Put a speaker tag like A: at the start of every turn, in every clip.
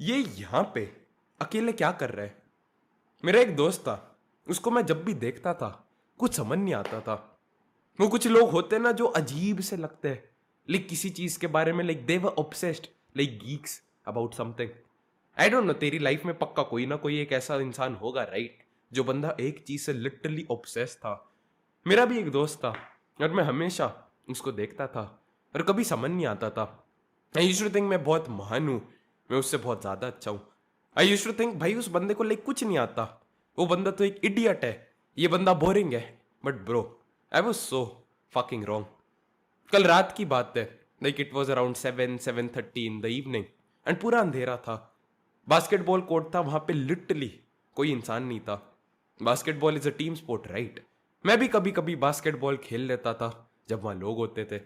A: ये यहाँ पे अकेले क्या कर रहा है? मेरा एक दोस्त था, उसको मैं जब भी देखता था कुछ समझ नहीं आता था। वो कुछ लोग होते हैं ना जो अजीब से लगते हैं, लाइक किसी चीज के बारे में, like they were obsessed, like Geeks about something. I don't know, तेरी लाइफ में पक्का कोई ना कोई एक ऐसा इंसान होगा, राइट, जो बंदा एक चीज से लिटरली ऑब्सेस था। मेरा भी एक दोस्त था और मैं हमेशा उसको देखता था और कभी समझ नहीं आता था। आई यूज्ड टू थिंक मैं बहुत महान हूँ, मैं उससे बहुत ज्यादा अच्छा हूँ। आई यूज्ड टू थिंक भाई उस बंदे को लाइक कुछ नहीं आता, वो बंदा तो एक इडियट है, ये बंदा बोरिंग है। But bro, I was so fucking wrong. कल रात की बात है, like it was around 7-7:30 in the evening and पूरा अंधेरा था। बास्केटबॉल कोर्ट था, वहां पे लिटरली कोई इंसान नहीं था। Basketball is a team sport, right. मैं भी कभी कभी बास्केटबॉल खेल लेता था जब वहां लोग होते थे।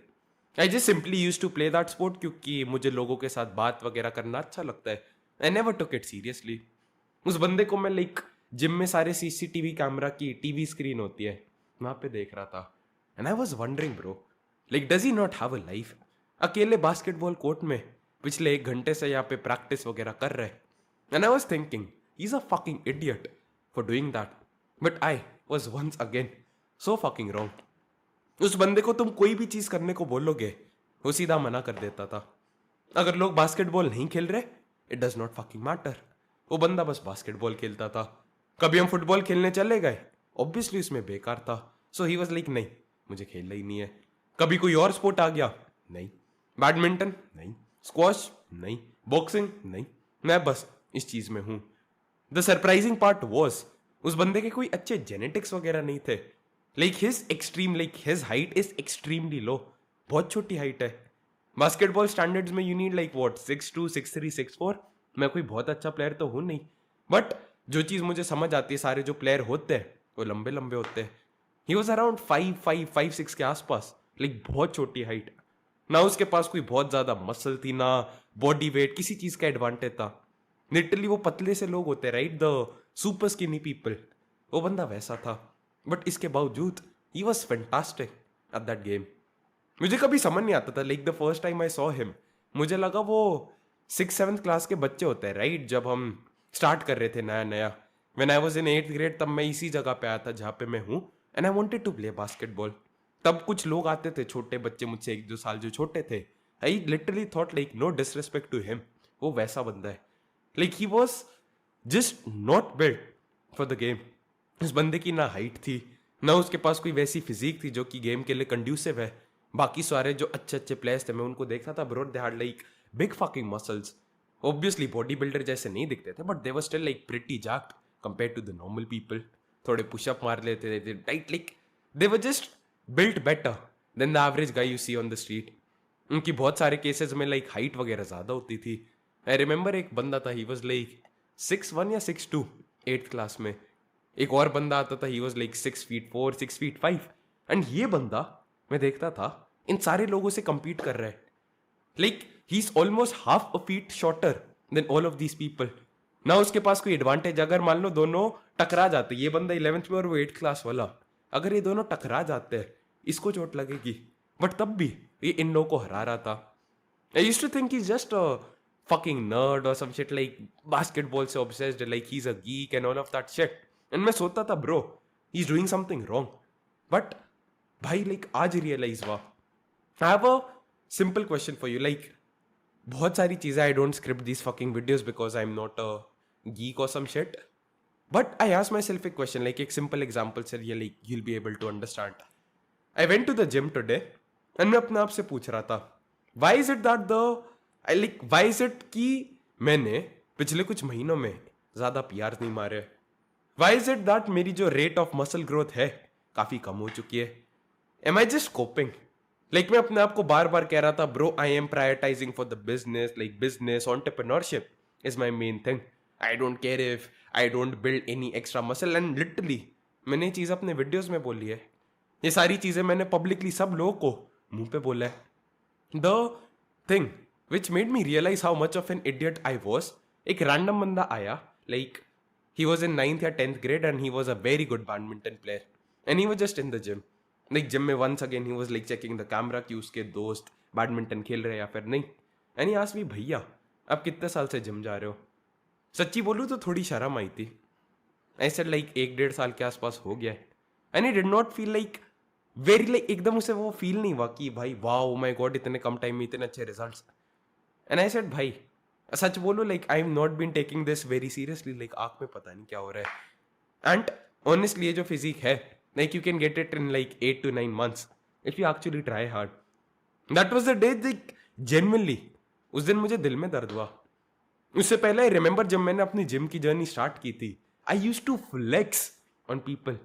A: I just simply use to play that sport क्योंकि मुझे लोगों के साथ बात वगैरह करना अच्छा लगता है। I never took it seriously. उस बंदे को मैं लाइक जिम में सारे सीसीटीवी कैमरा की टीवी स्क्रीन होती है वहां पे देख रहा था। And I was wondering bro, like does he not have a life? अकेले बास्केटबॉल कोर्ट में पिछले 1 घंटे से यहाँ पे प्रैक्टिस वगैरह कर रहे हैं। And I was thinking he is a fucking idiot for doing that. But I was once again so fucking wrong. उस बंदे को तुम कोई भी चीज करने को बोलोगे, वो सीधा मना कर देता था। अगर लोग बास्केटबॉल नहीं खेल रहे, it does not fucking matter, वो बंदा बस बास्केटबॉल खेलता था। कभी हम फुटबॉल खेलने चले गए, ऑब्वियसली उसमें बेकार था, सो ही वॉज लाइक नहीं, मुझे खेलना ही नहीं है। कभी कोई और स्पोर्ट आ गया, नहीं। बैडमिंटन नहीं, स्क्वॉश नहीं, बॉक्सिंग नहीं, मैं बस इस चीज में हूं। द सरप्राइजिंग पार्ट वॉज उस बंदे के कोई अच्छे जेनेटिक्स वगैरह नहीं थे। Like his height is extremely low, बहुत छोटी हाइट है। बास्केटबॉल स्टैंडर्ड्स में यू नीड लाइक व्हाट 6'2", 6'3", 6'4"। मैं कोई बहुत अच्छा प्लेयर तो हूं नहीं, बट जो चीज मुझे समझ आती है, सारे जो प्लेयर होते हैं वो लंबे लंबे होते हैं। ही वॉज अराउंड 5'5", 5'6" के आसपास, लाइक बहुत छोटी हाइट। ना उसके पास कोई बहुत ज्यादा मसल थी, ना बॉडी वेट, किसी चीज का एडवांटेज था। लिटरली वो पतले से लोग होते हैं, right, the super skinny people, वो बंदा वैसा था। बट इसके बावजूद he was fantastic at that game. मुझे कभी समझ नहीं आता था, like the first time I saw him, मुझे लगा वो 6th-7th क्लास के बच्चे होते हैं, राइट, जब हम स्टार्ट कर रहे थे नया नया। When I was in 8th grade, तब मैं इसी जगह पे आया था जहाँ पे मैं हूँ, and I wanted to play basketball. तब कुछ लोग आते थे, छोटे बच्चे, मुझसे 1-2 साल जो छोटे थे। I literally thought like no disrespect to him, वो वैसा बंदा है। Like he was just not built for the game. उस बंदे की ना हाइट थी, ना उसके पास कोई वैसी फिजिक थी जो कि गेम के लिए कंड्यूसिव है। बाकी सारे जो अच्छे अच्छे प्लेयर्स थे, मैं उनको देखता था bro, they had like big fucking muscles. Obviously body builder जैसे नहीं दिखते थे, but they were still like pretty jacked compare to the normal people. थोड़े पुशअप मार लेते थे, right, like they were just built better than the average guy you see on the street. उनकी बहुत सारे केसेस में लाइक हाइट वगैरह ज्यादा होती थी। आई रिमेंबर एक बंदा था, ही वॉज लाइक 6'1" या 6'2", 8th क्लास में। एक और बंदा आता था, ही वॉज लाइक 6'4", 6'5", एंड ये बंदा मैं देखता था इन सारे लोगों से compete कर रहा है। Like he is almost half a feet shorter than all of these people. ना उसके पास कोई एडवांटेज, अगर मान लो दोनों टकरा जाते, ये बंदा 11th में और वो 8th क्लास वाला, अगर ये दोनों टकरा जाते हैं, इसको चोट लगेगी, बट तब भी ये इन लोगों को हरा रहा था। I used to think he's just a fucking nerd or some shit, like basketball से obsessed, like he's a geek and all of that shit. And मैं सोचता था bro, he's doing something wrong. But भाई like आज realise हुआ। I have a simple question for you, like बहुत सारी चीजें I don't script these fucking videos because I'm not a geek or some shit. But I asked myself a question, like एक simple example से ये like you'll be able to understand. I went to the gym today and मैं अपने आप से पूछ रहा था, why is it that the I like why is it कि मैंने पिछले कुछ महीनों में ज्यादा पीआर नहीं मारे? Why is it that मेरी जो रेट ऑफ मसल ग्रोथ है काफी कम हो चुकी है? Am I just coping? Like मैं अपने आप को बार बार कह रहा था, bro, I am prioritizing for the business, like business entrepreneurship is my main thing. I don't care if I don't build any extra muscle, and literally मैंने ये चीज अपने वीडियोस में बोली है। ये सारी चीजें मैंने पब्लिकली सब लोगों को मुंह पे बोला है। The thing which made me realize how much of an idiot I was, एक रैंडम बंदा आया, like he was in 9th या 10th grade and he was a very good badminton player and he was just in the gym. Like gym में once again he was like checking the camera कि उसके दोस्त badminton खेल रहे हैं या फिर नहीं। एंड ही आस्क्ड मी, भैया आप कितने साल से जिम जा रहे हो? सच्ची बोलूँ तो थोड़ी शर्म आई थी। ऐसे लाइक 1-1.5 साल के आसपास हो गया है and I did not feel like very like एकदम उसे वो फील नहीं हुआ कि भाई वाओ माय गॉड इतने कम टाइम में इतने अच्छे रिजल्ट्स। एंड आई सेड भाई सच बोलो like I am not been taking this very seriously, like आंख में पता नहीं क्या हो रहा है। एंड ऑनेस्टली ये जो फिजिक है like you can get it in like 8 to 9 months if you actually try hard. That was the day like genuinely उस दिन मुझे दिल में दर्द हुआ। उससे पहले आई रिमेंबर जब मैंने अपनी जिम की जर्नी स्टार्ट की थी, I use to flex on people.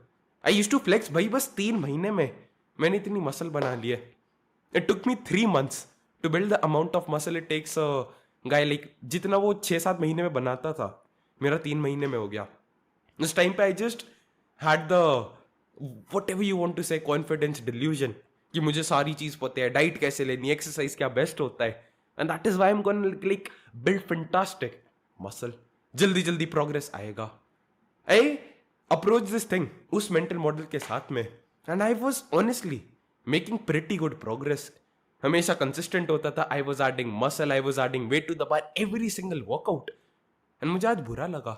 A: I use to flex भाई, बस 3 महीने में मैंने इतनी मसल बना ली है। It took me 3 months to build the amount of muscle it takes guy like जितना वो 6-7 महीने में बनाता था मेरा 3 महीने में हो गया। उस टाइम पे I just had the whatever you want to say confidence delusion कि मुझे सारी चीज पता है, डाइट कैसे लेनी, एक्सरसाइज क्या बेस्ट होता है, and that is why I am gonna like build fantastic muscle. जल्दी जल्दी प्रोग्रेस आएगा। आई अप्रोच दिस थिंग उस मेंटल मॉडल के साथ में and I was honestly making pretty good progress. हमेशा कंसिस्टेंट होता था। I was adding muscle, I was adding weight to the bar every single workout. And मुझे आज बुरा लगा।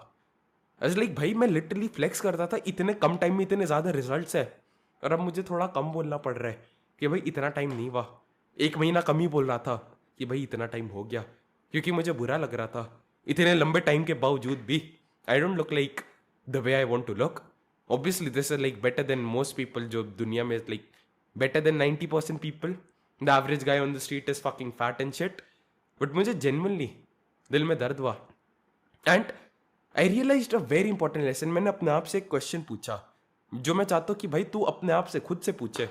A: एज लाइक भाई मैं लिटरली फ्लेक्स करता था, इतने कम टाइम में इतने ज्यादा रिजल्ट्स है, और अब मुझे थोड़ा कम बोलना पड़ रहा है कि भाई इतना टाइम नहीं हुआ। 1 महीना कम ही बोल रहा था कि भाई इतना टाइम हो गया, क्योंकि मुझे बुरा लग रहा था इतने लंबे टाइम के बावजूद भी I don't look like the way I want to look. Obviously this is like better than most people जो दुनिया में like better than 90% people. The average guy on the street is fucking fat and shit. But मुझे genuinely दिल में दर्द हुआ and I realised a very important lesson. मैंने अपने आप से एक क्वेश्चन पूछा जो मैं चाहता हूं कि भाई तू अपने आप से खुद से पूछे।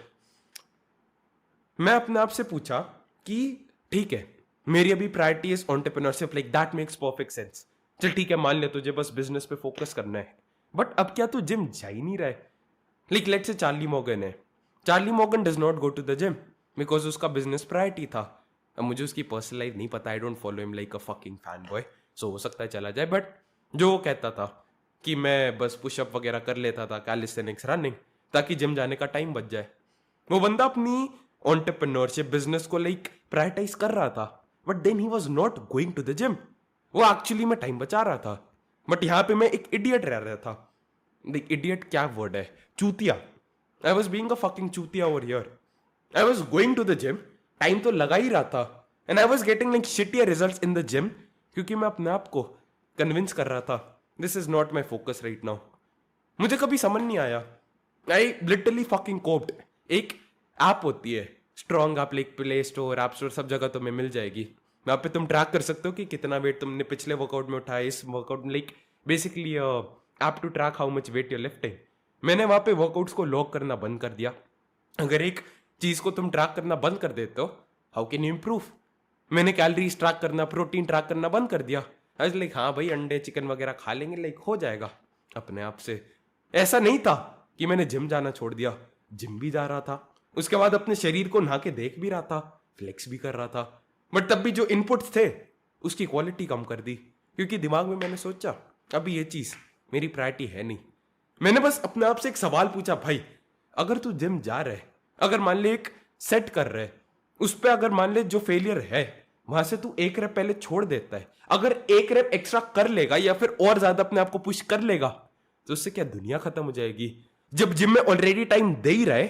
A: मैं अपने आप से पूछा कि ठीक है मेरी अभी priority is entrepreneurship, like that makes perfect sense. चल ठीक है मान ले तुझे बस बिजनेस पे फोकस करना है, बट अब क्या तू जिम जा ही नहीं रहा है? Like let's say Charlie Morgan है। Charlie Morgan does not go to the gym because उसका बिजनेस प्रायोरिटी था। अब मुझे उसकी पर्सनल लाइफ नहीं पता, I don't follow him like a fucking fan boy, so हो सकता है चला जाए। बट जो वो कहता था कि मैं बस पुशअप वगैरह कर लेता था, कैलिस्थेनिक्स, रनिंग, ताकि जिम जाने का टाइम बच जाए। वो बंदा अपनी एंटरप्रेन्योरशिप बिजनेस को लाइक प्रायोरिटाइज कर रहा था, but then he was not going to the gym. वो एक्चुअली में टाइम बचा रहा था, बट यहाँ पे मैं एक इडियट रह रहा था। लाइक इडियट क्या वर्ड है, चूतिया। I was being a fucking चूतिया over here. I was going to the gym, time तो लगा ही रहा था, and I was getting like shittier results in the gym, क्योंकि मैं अपने आप को कन्विंस कर रहा था this is not my focus right now. मुझे कभी समझ नहीं आया। I literally fucking coped. एक ऐप होती है strong app, like play store, app store, सब जगह तुम्हें मिल जाएगी। वहां पे तुम ट्रैक कर सकते हो कि कितना वेट तुमने पिछले वर्कआउट में उठाया, इस वर्कआउट में, like basically app to track how much weight you're lifting. मैंने वहां पे वर्कआउट्स को लॉग करना बंद कर दिया। अगर एक चीज को तुम ट्रैक करना बंद कर देते हो, हाउ कैन यू इंप्रूव? मैंने कैलोरीज ट्रैक करना, प्रोटीन ट्रैक करना बंद कर दिया। आज लाइक हाँ भाई अंडे चिकन वगैरह खा लेंगे, लाइक हो जाएगा अपने आप से। ऐसा नहीं था कि मैंने जिम जाना छोड़ दिया, जिम भी जा रहा था, उसके बाद अपने शरीर को नहा के देख भी रहा था, फ्लेक्स भी कर रहा था, बट तब भी जो इनपुट्स थे उसकी क्वालिटी कम कर दी, क्योंकि दिमाग में मैंने सोचा अभी ये चीज मेरी प्रायोरिटी है नहीं। मैंने बस अपने आप से एक सवाल पूछा, भाई अगर तू जिम जा रहा है, अगर मान ले एक सेट कर रहे, उस पर अगर मान ले जो फेलियर है वहां से तू एक रेप पहले छोड़ देता है, अगर एक रेप एक्स्ट्रा कर लेगा या फिर और ज्यादा अपने आप को पुश कर लेगा, तो उससे क्या दुनिया खत्म हो जाएगी? जब जिम में ऑलरेडी टाइम दे ही रहे,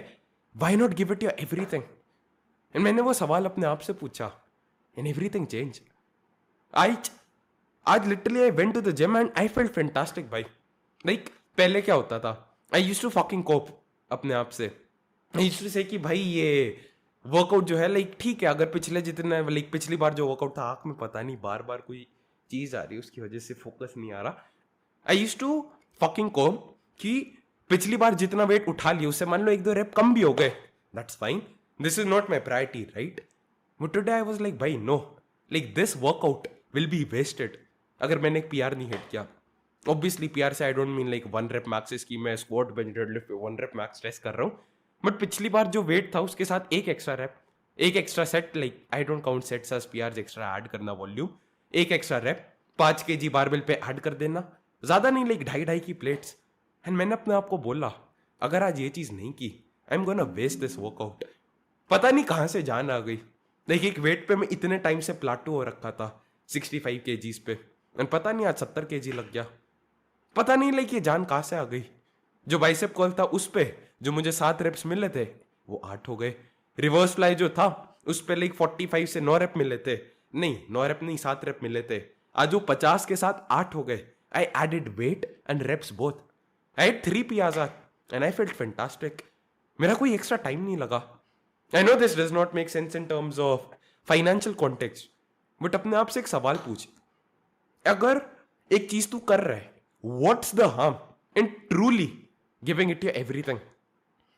A: why not give it your everything? And मैंने वो सवाल अपने आप से पूछा एंड एवरीथिंग चेंज। आज literally I went to the gym and I felt fantastic भाई। लाइक पहले क्या होता था, I used to fucking cope अपने आप से। आई यूज्ड टू से कि भाई ये वर्कआउट जो है लाइक ठीक है, अगर पिछले जितने लाइक पिछली बार जो वर्कआउट था, आंख में पता नहीं बार बार कोई चीज आ रही है उसकी वजह से फोकस नहीं आ रहा। आई यूज्ड टू फकिंग कोप कि पिछली बार जितना वेट उठा लिया उससे मान लो 1-2 रेप कम भी हो गए, that's fine, this is not my priority right. But today I was like भाई no, like this workout will be wasted अगर मैंने एक पीआर नहीं हिट किया। ऑब्वियसली पीआर से I don't mean like 1 rep max की मैं squat bench deadlift 1 rep max test कर रहा हूँ, बट पिछली बार जो वेट था उसके साथ एक एक्स्ट्रा रेप, एक extra set, like I don't count sets as PR, extra add करना वॉल्यूम, एक एक्स्ट्रा रेप 5 kg बारबेल पे ऐड कर देना, ज्यादा नहीं, लाइक 2.5 की प्लेट्स। एंड मैंने अपने आप को बोला अगर आज ये चीज नहीं की, I am gonna waste this workout. पता नहीं कहां से जान आ गई, लाइक एक वेट पे मैं इतने टाइम से प्लाटू हो रखा था, 65 kgs पे, एंड पता नहीं आज 70 kg लग गया। पता नहीं लाइक ये जान कहां से आ गई। जो बाइसेप कर्ल था उस पे जो मुझे 7 रेप्स मिले थे वो 8 हो गए। रिवर्स फ्लाई जो था उस पे लाइक 45 से 9 रेप मिले थे, नहीं 9 रेप नहीं 7 रेप मिले थे, आज वो 50 के साथ 8 हो गए। I added weight and reps both. I had 3 pizza and I felt fantastic. मेरा कोई एक्स्ट्रा टाइम नहीं लगा। I know this does not make sense in terms of financial context, but अपने आप से एक सवाल पूछ, अगर एक चीज तू कर रहा है, what's the harm in truly giving it your everything?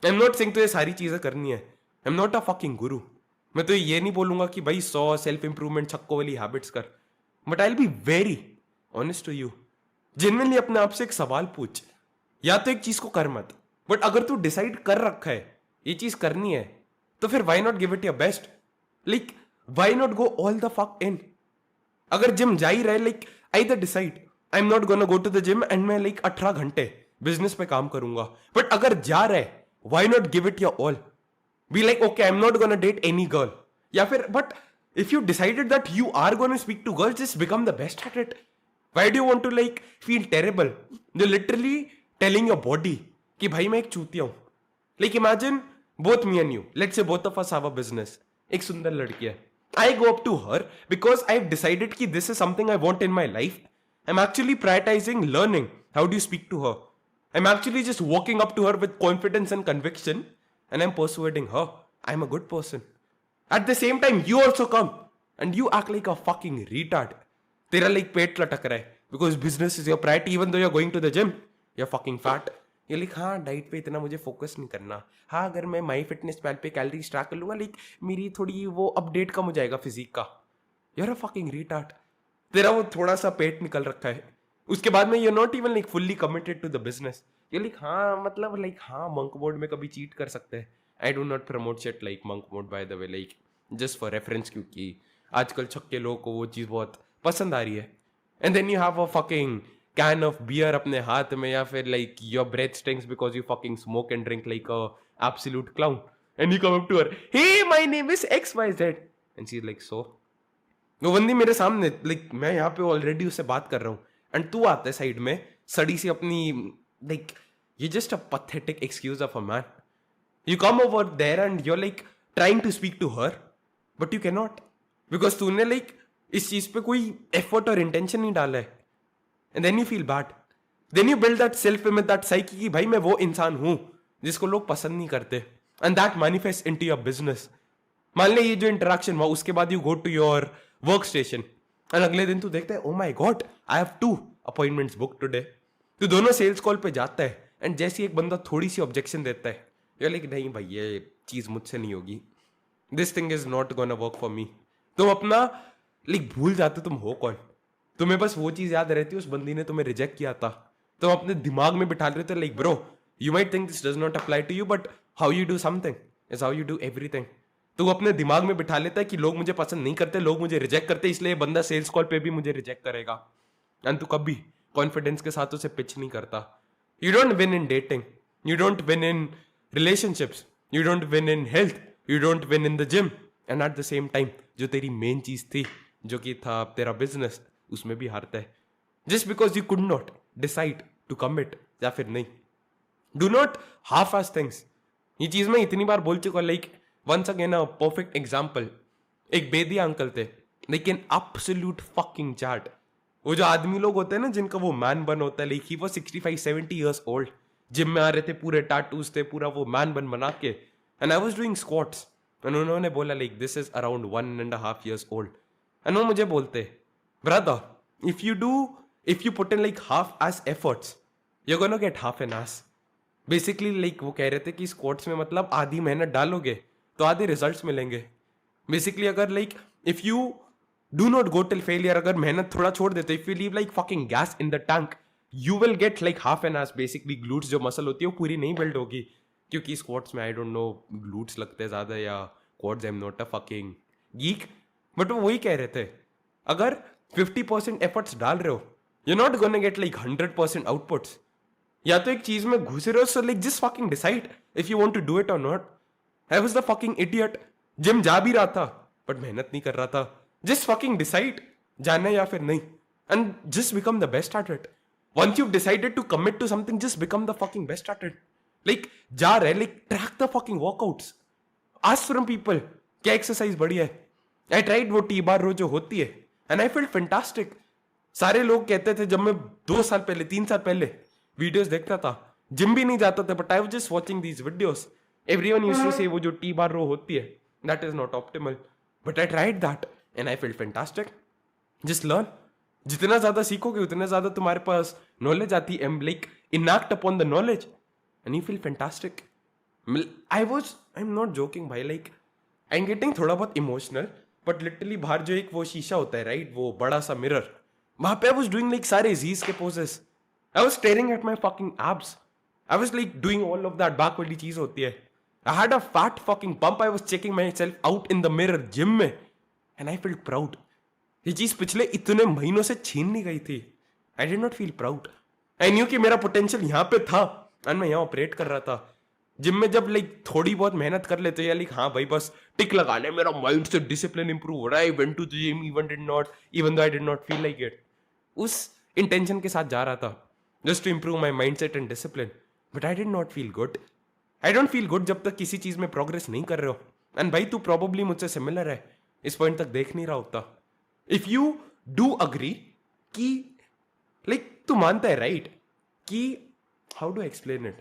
A: I am not saying तुझे सारी चीजें करनी है, I am not a fucking गुरु। मैं तो ये नहीं बोलूंगा कि भाई 100 सेल्फ इंप्रूवमेंट छक्को वाली हैबिट्स कर, but I will be very honest to you. Genuinely अपने आप से एक सवाल पूछ, या तो एक चीज को कर मत, बट अगर तू डिसाइड कर रखा है ये चीज करनी है तो फिर why not give it your best? Like why not go all the fuck in? अगर जिम जा ही रहे, like either decide I am not gonna go to the gym and मैं लाइक 18 घंटे बिजनेस पे काम करूंगा, बट अगर जा रहे why not give it your all? Be like okay I am not gonna date any girl, या फिर but if you decided that you are gonna speak to girls, just become the best at it. Why do you want to like feel terrible? You literally telling your body कि भाई मैं एक चूतिया हूं। Like imagine both me and you, let's say both of us have a business. एक सुंदर लड़की है, I go up to her because I've decided कि this is something I want in my life. I'm actually prioritizing learning how do you speak to her. I'm actually just walking up to her with confidence and conviction and I'm persuading her I'm a good person. At the same time, you also come and you act like a fucking retard. तेरा like पेट लटक रहा है because business is your priority even though you're going to the gym. You're fucking fat. ये like हाँ diet पे इतना मुझे focus नहीं करना, हाँ अगर मैं माई फिटनेस पैल पे कैलोरीज ट्रैक कर लूंगा लाइक मेरी थोड़ी वो अपडेट कम हो जाएगा फिजिक का। यार अ फकिंग रिटार्ड। तेरा वो थोड़ा सा पेट निकल रखा है, उसके बाद में you not even like fully committed to the business. ये लाइक हाँ मतलब लाइक हाँ मंक मोड में कभी चीट कर सकते हैं। I do not promote shit like monk mode by the way, like just for reference, क्योंकि आजकल छक्के लोगों को वो चीज़ बहुत पसंद आ रही है। And then you have a fucking can of beer अपने हाथ में, या फिर like your breath stinks because you fucking smoke and drink like a absolute clown and you come up to her, hey my name is XYZ and she is like so. वो बंदी मेरे सामने like मैं यहाँ पे already उससे बात कर रहा हूँ एंड तू आता है साइड में सड़ी सी अपनी लाइक ये just a pathetic excuse of a man. You come over there and you are like trying to speak to her but you can not because तूने लाइक इस चीज पे कोई एफर्ट और इंटेंशन नहीं डाला है। And then you feel bad. Then you build that self-image, that psyche कि भाई मैं वो इंसान हूं जिसको लोग पसंद नहीं करते, and that manifests into your business. मान ले ये जो इंटरेक्शन हुआ उसके बाद you go to your workstation and अगले दिन तू देखता है oh my god I have 2 appointments booked today. तू दोनों सेल्स कॉल पे जाता है एंड जैसे एक बंदा थोड़ी सी ऑब्जेक्शन देता है you're like नहीं भाई ये चीज मुझसे नहीं होगी, this thing is not gonna work for me. तुम अपना लाइक भूल जाते तुम हो कौन। तुम्हें बस वो चीज याद रहती है उस बंदी ने तुम्हें रिजेक्ट किया था, तुम अपने दिमाग में बिठा रहे थे like bro you might think this does not apply to you but how you do something is how you do everything. तो वो अपने दिमाग में बिठा लेता है कि लोग मुझे पसंद नहीं करते, लोग मुझे रिजेक्ट करते, इसलिए बंदा सेल्स कॉल पे भी मुझे रिजेक्ट करेगा, एंड तू कभी कॉन्फिडेंस के साथ उसे पिच नहीं करता। You don't win in dating, you don't win in relationships, you don't win in health, you don't win in the gym, and at the same time जो तेरी मेन चीज थी जो कि था तेरा बिजनेस उसमें भी हारता है just because you could not decide to commit या फिर नहीं। Do not half ass things. ये चीज मैं इतनी बार बोल चुका, like once again a perfect example, एक बेदिया अंकल थे like an absolute fucking chart. वो जो आदमी लोग होते हैं ना जिनका वो मैन बन होता है, like he was 65-70 years old, gym में आ रहे थे, पूरे टाटूज थे, पूरा वो मैन बन बना के, and I was doing squats and उन्होंने बोला like this is around 1.5 years old and वो मुझे बोलते brother, if you put in like half as efforts, you're gonna get half an ass. Basically like वो कह रहे थे कि स्क्वाट्स में मतलब आधी मेहनत डालोगे तो आधे रिजल्ट्स मिलेंगे। Basically अगर like if you do not go till failure, अगर मेहनत थोड़ा छोड़ देते, if you leave like fucking gas in the tank, you will get like half an ass. Basically glutes जो मसल होती है वो पूरी नहीं बिल्ड होगी, क्योंकि स्क्वाट्स में आई डोंट नो ग्लूट्स लगते ज्यादा या quads, I am not a fucking geek, but वो वही कह रहे थे अगर 50% एफर्ट्स डाल रहे हो you not gonna get like 100% outputs. या तो एक चीज में घुस रहे हो, so like just fucking decide if you want to do it और not. I was the fucking idiot, gym जा भी रहा था बट मेहनत नहीं कर रहा था। जस्ट फकिंग डिसाइड जाना है या फिर नहीं, and just become the best at it. Once you've decided to commit to something, just become the fucking best at it. Like जा रहे, like track the fucking workouts. Ask from people क्या exercise बढ़िया है. I tried वो T-bar row जो होती है, and I felt fantastic. सारे लोग कहते थे, जब मैं 2 साल पहले 3 साल पहले वीडियोस देखता था, जिम भी नहीं जाता था, but I was just watching these videos. Everyone used to say वो जो T-bar row होती है, that is not optimal. But I tried that and I felt fantastic. Just learn. जितना ज्यादा सीखोगे उतना ज्यादा तुम्हारे पास नॉलेज आती है. Like enact upon the knowledge and you feel fantastic. I am not joking भाई. लाइक आई एम गेटिंग थोड़ा बहुत इमोशनल, बट लिटरली बाहर जो एक वो शीशा होता है, राइट, वो बड़ा सा मिरर, वहां पे आई वाज डूइंग लाइक सारे जीज के poses. I was staring at my fucking abs. I was like doing all of that back वाली चीज होती है. I had a fat fucking pump. I was checking myself out in the mirror gym में, and I felt proud. ये चीज पिछले इतने महीनों से छीन नहीं गई थी. आई did not feel proud. I knew कि मेरा पोटेंशियल यहाँ पे था एंड मैं यहाँ ऑपरेट कर रहा था. जिम में जब लाइक थोड़ी बहुत मेहनत कर लेते या लाइक हाँ भाई बस टिक लगाने, मेरा माइंड से डिसिप्लिन इंप्रूव हो रहा है. I went to the gym even though I did not feel like it. उस इंटेंशन के साथ जा रहा था, just to improve my mindset and discipline. But I did not feel good. I don't feel good जब तक किसी चीज में प्रोग्रेस नहीं कर रहे हो. एंड भाई तू प्रोबेबली मुझसे सिमिलर है, इस पॉइंट तक देख नहीं रहा होता. इफ यू डू अग्री कि लाइक तू मानता है राइट कि how do explain it,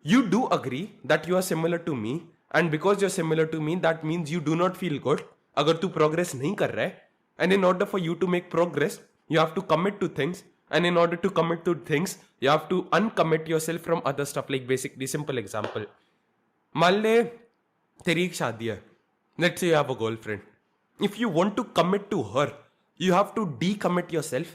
A: you do agree that you are similar to me, and because you are similar to me that means you do not feel good अगर तू progress नहीं कर रहा है. And in order for you to make progress you have to commit to things, and in order to commit to things you have to uncommit yourself from other stuff. Like basically simple example, मान ले तेरी एक शादी है, let's say you have a girlfriend. If you want to commit to her, you have to decommit yourself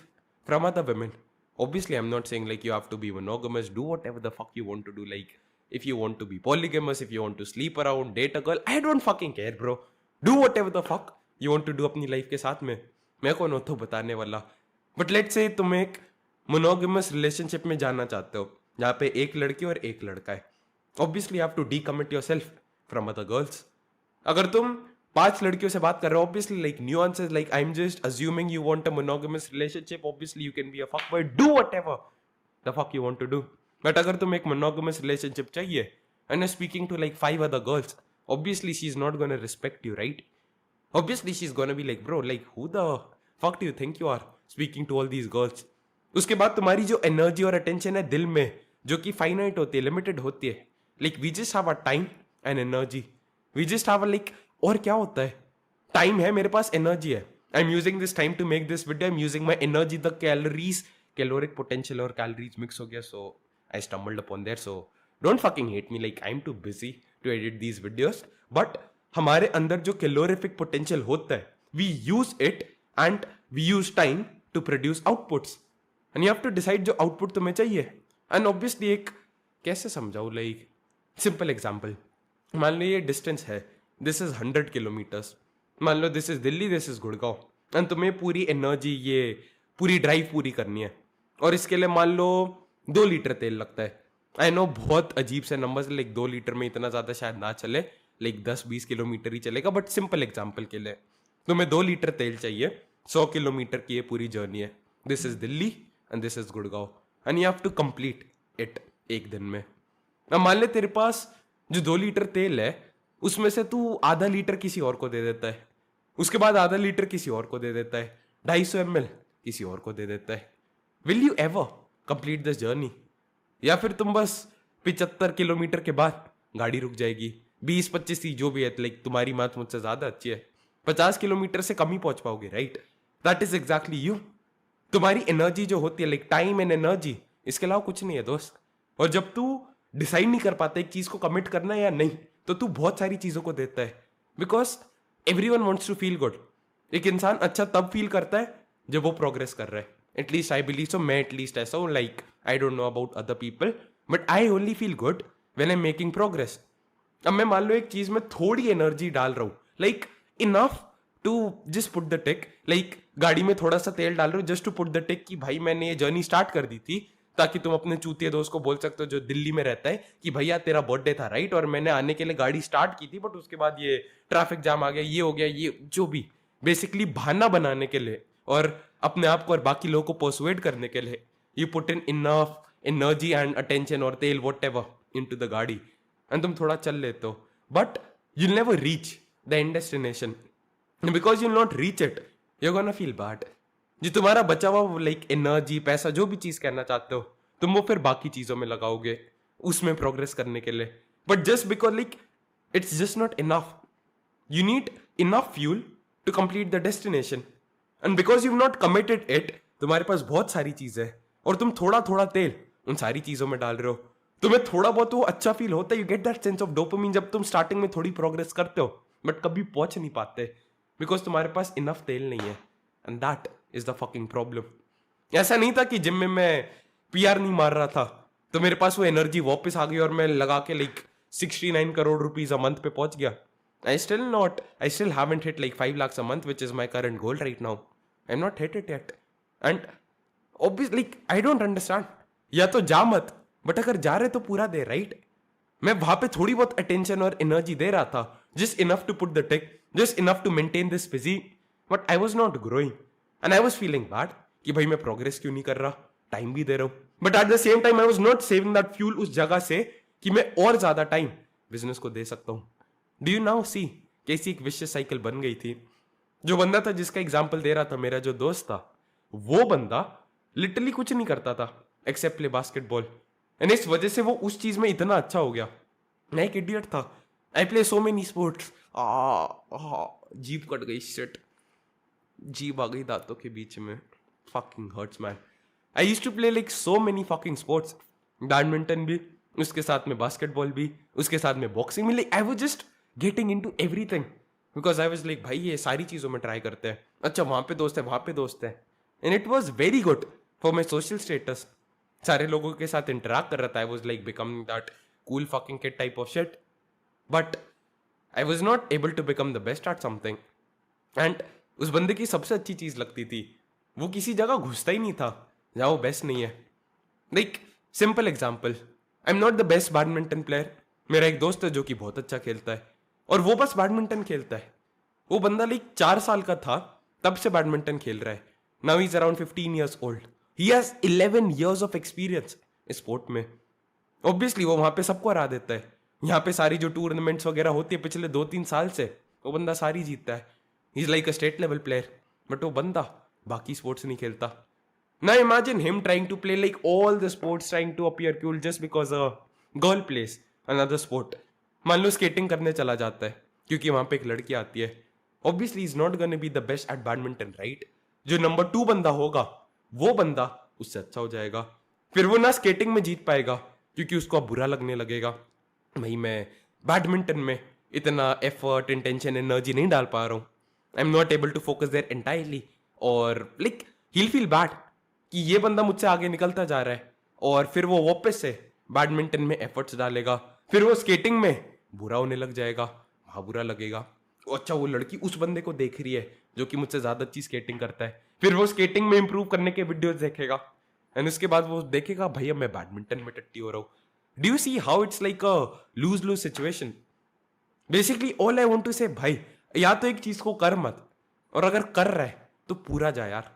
A: from other women. Obviously, I'm not saying like you have to be monogamous, do whatever the fuck you want to do. Like, if you want to be polygamous, if you want to sleep around, date a girl, I don't fucking care, bro. Do whatever the fuck you want to do अपनी life के साथ में. मैं कौन होता हूँ बताने वाला. But let's say तुम एक monogamous relationship में जाना चाहते हो, जहाँ पे एक लड़की और एक लड़का है. Obviously, you have to decommit yourself from other girls. अगर तुम 5 लड़कियों से बात कर रहे हो, obviously like nuances, like I am just assuming you want a monogamous relationship. Obviously you can be a fuck boy, do whatever the fuck you want to do. But अगर तुम एक मोनोगेमस रिलेशनशिप चाहिए and you speaking to like 5 other girls, obviously she is not gonna respect you, right? Obviously she is gonna be like bro, like who the fuck do you think you are speaking to all these girls. उसके बाद तुम्हारी जो energy और attention है दिल में, जो कि फाइनाइट होती है, लिमिटेड होती है. Like we just have a time and energy. We just have a like, और क्या होता है, टाइम है मेरे पास, एनर्जी है. I am using this time to make this video. I am using my energy, the calories, caloric potential और calories mix हो गया, so I stumbled upon there. So don't fucking hate me, like I am too busy to edit these videos. But हमारे अंदर जो calorific potential होता है, we use it and we use time to produce outputs. And you have to decide जो output तुम्हें चाहिए. And obviously एक कैसे समझाऊं, लाइक सिंपल एग्जाम्पल, मान लो ये डिस्टेंस है, दिस इज 100 किलोमीटर्स. मान लो this is Delhi, this is Gurgaon, and तुम्हें पूरी एनर्जी, ये पूरी ड्राइव पूरी करनी है. और इसके लिए मान लो 2 लीटर तेल लगता है. आई नो बहुत अजीब से नंबर्स, लाइक 2 लीटर में इतना ज्यादा शायद ना चले, लाइक 10-20 किलोमीटर ही चलेगा. बट सिंपल एग्जाम्पल के लिए तुम्हें 2 लीटर तेल चाहिए, 100 किलोमीटर की ये पूरी जर्नी है. This is Delhi and this is Gurgaon, and you have to complete it एक दिन में. अब मान ले तेरे पास जो 2 लीटर तेल है, उसमें से तू आधा लीटर किसी और को दे देता है, उसके बाद आधा लीटर किसी और को दे देता है, 250 ml किसी और को दे देता है. Will you ever complete this journey? या फिर तुम बस 75 किलोमीटर के बाद गाड़ी रुक जाएगी, 20-25 जो भी है, लाइक तुम्हारी मैथ मुझसे ज्यादा अच्छी है, 50 किलोमीटर से कम ही पहुंच पाओगे, right? That is exactly you. तुम्हारी एनर्जी जो होती है, लाइक टाइम एंड एनर्जी, इसके अलावा कुछ नहीं है दोस्त. और जब तू डिसाइड नहीं कर पाता एक चीज को कमिट करना है या नहीं, तो तू बहुत सारी चीजों को देता है. Because everyone wants to feel good. एक इंसान अच्छा तब फील करता है जब वो प्रोग्रेस कर रहा है. At least I believe so. मैं एटलीस्ट ऐसा हूं, like I don't know about other people, but I only feel good when I am making progress. अब मैं मान लो एक चीज में थोड़ी एनर्जी डाल रहा हूं, like enough to just put the tick, like गाड़ी में थोड़ा सा तेल डाल रहे हो just to put the tick कि भाई मैंने ये जर्नी स्टार्ट कर दी थी, ताकि तुम अपने चूतिए दोस्त को बोल सकते हो जो दिल्ली में रहता है कि भैया तेरा बर्थडे था, राइट, और मैंने आने के लिए गाड़ी स्टार्ट की थी, बट उसके बाद ये ट्रैफिक जाम आ गया, ये हो गया, ये जो भी बेसिकली बहाना बनाने के लिए और अपने आप को और बाकी लोगों को पर्सुएड करने के लिए you put in enough energy and attention और तेल whatever in into the and तुम थोड़ा चल लेते हो, but you never reach the end destination because you not reach it, you gonna feel bad. जो तुम्हारा बचा हुआ लाइक एनर्जी, पैसा, जो भी चीज कहना चाहते हो, तुम वो फिर बाकी चीजों में लगाओगे उसमें प्रोग्रेस करने के लिए, but just because like it's just not enough, you need enough fuel to complete the destination and because you not committed it, तुम्हारे पास बहुत सारी चीजें है और तुम थोड़ा थोड़ा तेल उन सारी चीजों में डाल रहे हो, तुम्हें थोड़ा बहुत वो अच्छा फील होता है, you get that sense of dopamine जब तुम स्टार्टिंग में थोड़ी प्रोग्रेस करते हो बट कभी पहुंच नहीं पाते बिकॉज तुम्हारे पास इनफ तेल नहीं है and that is the fucking problem. ऐसा नहीं था कि जिम में मैं पीआर नहीं मार रहा था तो मेरे पास वो एनर्जी वापस आ गई और मैं लगा के like 69 crore rupees a month पे पहुंच गया। I still haven't hit like 5 lakhs a month, which is my current goal right now. I'm not hit it yet. And obviously, like, I don't understand. या तो जा मत, बट अगर जा रहे तो पूरा दे, राइट? मैं वहां पे थोड़ी बहुत अटेंशन और एनर्जी दे रहा था, just enough to put the tick, just enough to maintain this physique, but I was not growing. And I was feeling bad कि भाई मैं प्रोग्रेस क्यों नहीं कर रहा, टाइम भी दे रहा हूं, but at the same time I was not saving that fuel उस जगह से कि मैं और ज्यादा टाइम बिजनेस को दे सकता हूं। डू यू नाउ सी कैसी एक विशियस साइकिल बन गई थी। जो बंदा था जिसका एग्जाम्पल दे रहा था, मेरा जो दोस्त था, वो बंदा लिटरली कुछ नहीं करता था एक्सेप्ट प्ले बास्केटबॉल, एंड इस वजह से वो उस चीज में इतना अच्छा हो गया। मैं एक इडियट था, I play so many sports, जीभ कट गई, शिट, जीभ आ गई दांतों के बीच में, fucking hurts man. I used to play like so many fucking sports, badminton भी, उसके साथ में बास्केटबॉल भी, उसके साथ में बॉक्सिंग भी, like I was just getting into everything because I was like भाई ये सारी चीजों में ट्राई करते हैं, अच्छा वहां पे दोस्त है, वहां पे दोस्त है, and it was very good for my social status. सारे लोगों के साथ इंटरेक्ट कर रहा था, I was like becoming that cool fucking kid type of shit, but I was not able to become the best at something. And उस बंदे की सबसे अच्छी चीज लगती थी, वो किसी जगह घुसता ही नहीं था जहां वो बेस्ट नहीं है। Like simple example, I am not the best badminton player, मेरा एक दोस्त है जो कि बहुत अच्छा खेलता है और वो बस बैडमिंटन खेलता है। वो बंदा लाइक 4 साल का था तब से बैडमिंटन खेल रहा है, now he is around 15 years old, he has 11 years of experience sport में। ऑब्वियसली वो वहां पे सबको हरा देता है, यहाँ पे सारी जो टूर्नामेंट्स वगैरह होती है पिछले 2-3 साल से वो बंदा सारी जीतता है, he is like a state level player, but वो बंदा बाकी स्पोर्ट्स नहीं खेलता। ना imagine him trying to play like all the sports, trying to appear cool just because a girl plays another sport. मान लो स्केटिंग करने चला जाता है क्योंकि वहां पे एक लड़की आती है, obviously is not gonna be the best eight badminton, right? जो नंबर 2 बंदा होगा वो बंदा उससे अच्छा हो जाएगा, फिर वो ना स्केटिंग में जीत पाएगा क्योंकि उसको अब बुरा लगने लगेगा, भाई मैं बैडमिंटन में इतना एफर्ट, इंटेंशन, एनर्जी नहीं डाल पा रहा हूँ, I am not able to focus there entirely, और लाइक he'll feel bad कि ये बंदा मुझसे आगे निकलता जा रहा है, और फिर वो वापस से बैडमिंटन में एफर्ट्स डालेगा, फिर वो स्केटिंग में बुरा होने लग जाएगा, वहां बुरा लगेगा, अच्छा वो लड़की उस बंदे को देख रही है जो कि मुझसे ज्यादा अच्छी स्केटिंग करता है, फिर वो स्केटिंग में इंप्रूव करने के वीडियोस देखेगा, एंड उसके बाद वो देखेगा भैया मैं बैडमिंटन में टट्टी हो रहा हूँ। Do you see how it's like a lose lose situation? Basically all I want to say, भाई या तो एक चीज को कर मत, और अगर कर रहा है तो पूरा जा यार,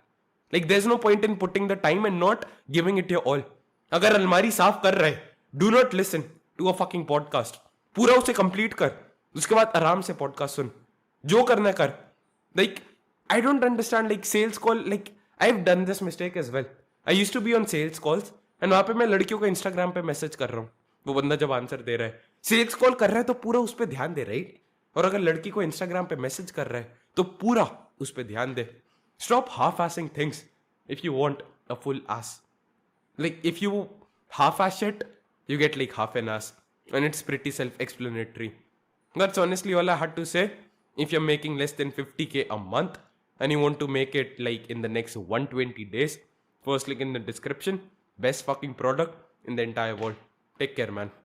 A: like there is no point in putting the time and not giving it your all. अगर अलमारी साफ कर रहे, do not listen to a fucking podcast, पूरा उसे कंप्लीट कर, उसके बाद आराम से पॉडकास्ट सुन, जो करना कर। Like I don't understand like sales call, like I have done this mistake as well, I used to be on sales calls and वहां पे मैं लड़कियों को इंस्टाग्राम पे मैसेज कर रहा हूँ, वो बंदा जब आंसर दे रहा है, सेल्स कॉल कर रहा है तो पूरा उस पर ध्यान दे, राइट? और अगर लड़की को इंस्टाग्राम पे मैसेज कर रहा है तो पूरा उस पर ध्यान दे। Stop half-assing things if you want a full ass. Like if you half-ass it, you get like half an ass, and it's pretty self-explanatory. That's honestly all I had to say. If you're making less than 50K a month and you want to make it like in the next 120 days, first link in the description. Best fucking product in the entire world. Take care, man.